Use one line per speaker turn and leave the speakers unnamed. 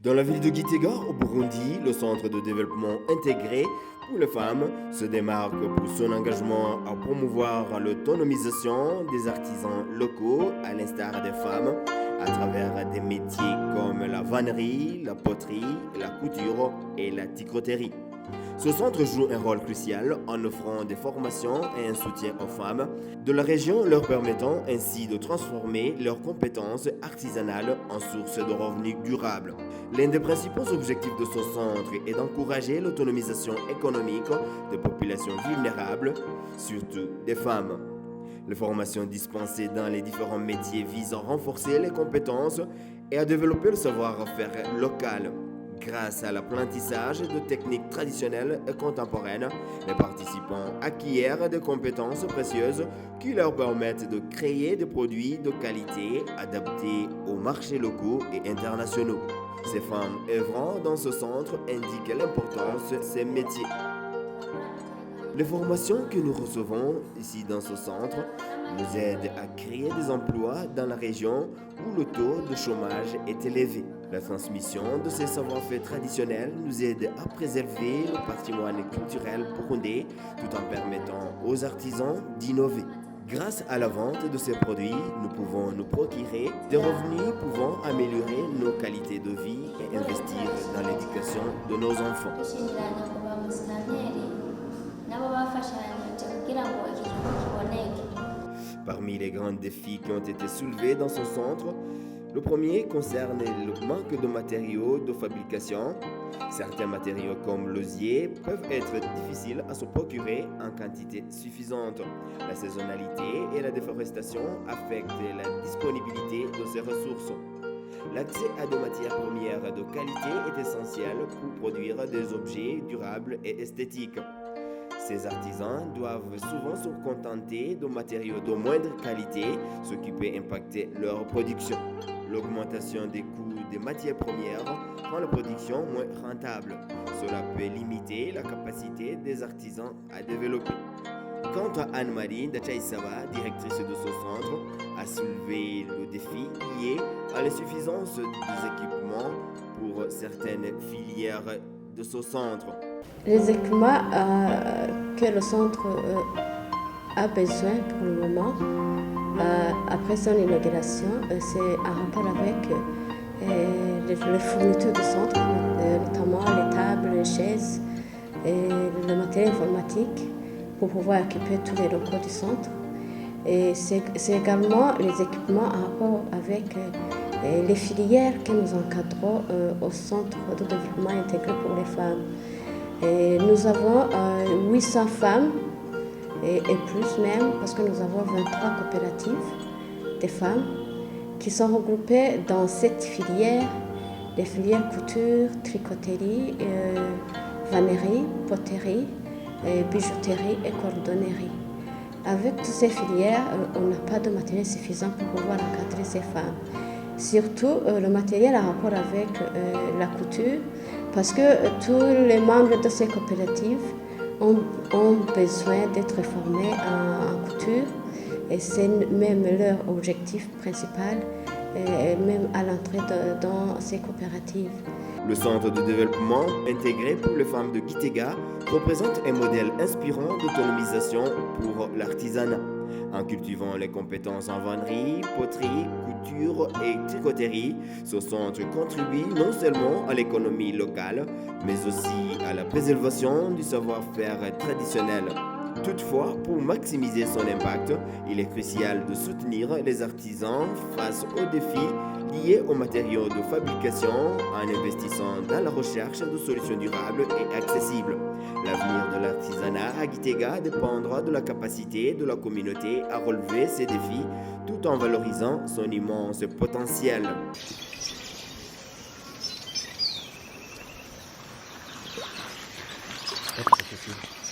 Dans la ville de Gitega, au Burundi, le centre de développement intégré pour les femmes se démarque pour son engagement à promouvoir l'autonomisation des artisans locaux, à l'instar des femmes, à travers des métiers comme la vannerie, la poterie, la couture et la ticoterie. Ce centre joue un rôle crucial en offrant des formations et un soutien aux femmes de la région, leur permettant ainsi de transformer leurs compétences artisanales en source de revenus durables. L'un des principaux objectifs de ce centre est d'encourager l'autonomisation économique des populations vulnérables, surtout des femmes. Les formations dispensées dans les différents métiers visent à renforcer les compétences et à développer le savoir-faire local. Grâce à l'apprentissage de techniques traditionnelles et contemporaines, les participants acquièrent des compétences précieuses qui leur permettent de créer des produits de qualité adaptés aux marchés locaux et internationaux. Ces femmes œuvrant dans ce centre indiquent l'importance de ces métiers. Les formations que nous recevons ici dans ce centre nous aident à créer des emplois dans la région où le taux de chômage est élevé. La transmission de ces savoir-faire traditionnels nous aide à préserver le patrimoine culturel burundais tout en permettant aux artisans d'innover. Grâce à la vente de ces produits, nous pouvons nous procurer des revenus pouvant améliorer nos qualités de vie et investir dans l'éducation de nos enfants. Parmi les grands défis qui ont été soulevés dans ce centre, le premier concerne le manque de matériaux de fabrication. Certains matériaux comme l'osier peuvent être difficiles à se procurer en quantité suffisante. La saisonnalité et la déforestation affectent la disponibilité de ces ressources. L'accès à des matières premières de qualité est essentiel pour produire des objets durables et esthétiques. Ces artisans doivent souvent se contenter de matériaux de moindre qualité, ce qui peut impacter leur production. L'augmentation des coûts des matières premières rend la production moins rentable. Cela peut limiter la capacité des artisans à développer. Quant à Anne-Marie Dachaïsava, directrice de ce centre, a soulevé le défi lié à l'insuffisance des équipements pour certaines filières de ce centre.
Les équipements que le centre a besoin pour le moment, après son inauguration, c'est en rapport avec les fournitures du centre, notamment les tables, les chaises et le matériel informatique pour pouvoir équiper tous les locaux du centre. Et c'est également les équipements en rapport avec les filières que nous encadrons au centre de développement intégré pour les femmes. Et nous avons 800 femmes et plus même, parce que nous avons 23 coopératives de femmes qui sont regroupées dans 7 filières, les filières couture, tricoterie, vannerie, poterie, bijouterie et cordonnerie. Avec toutes ces filières, on n'a pas de matériel suffisant pour pouvoir encadrer ces femmes. Surtout le matériel en rapport avec la couture, parce que tous les membres de ces coopératives ont besoin d'être formés en couture et c'est même leur objectif principal, même à l'entrée dans ces coopératives.
Le centre de développement intégré pour les femmes de Gitega représente un modèle inspirant d'autonomisation pour l'artisanat. En cultivant les compétences en vannerie, poterie, couture et tricoterie, ce centre contribue non seulement à l'économie locale, mais aussi à la préservation du savoir-faire traditionnel. Toutefois, pour maximiser son impact, il est crucial de soutenir les artisans face aux défis liés aux matériaux de fabrication en investissant dans la recherche de solutions durables et accessibles. L'avenir de l'artisanat à Gitega dépendra de la capacité de la communauté à relever ces défis tout en valorisant son immense potentiel.
Merci.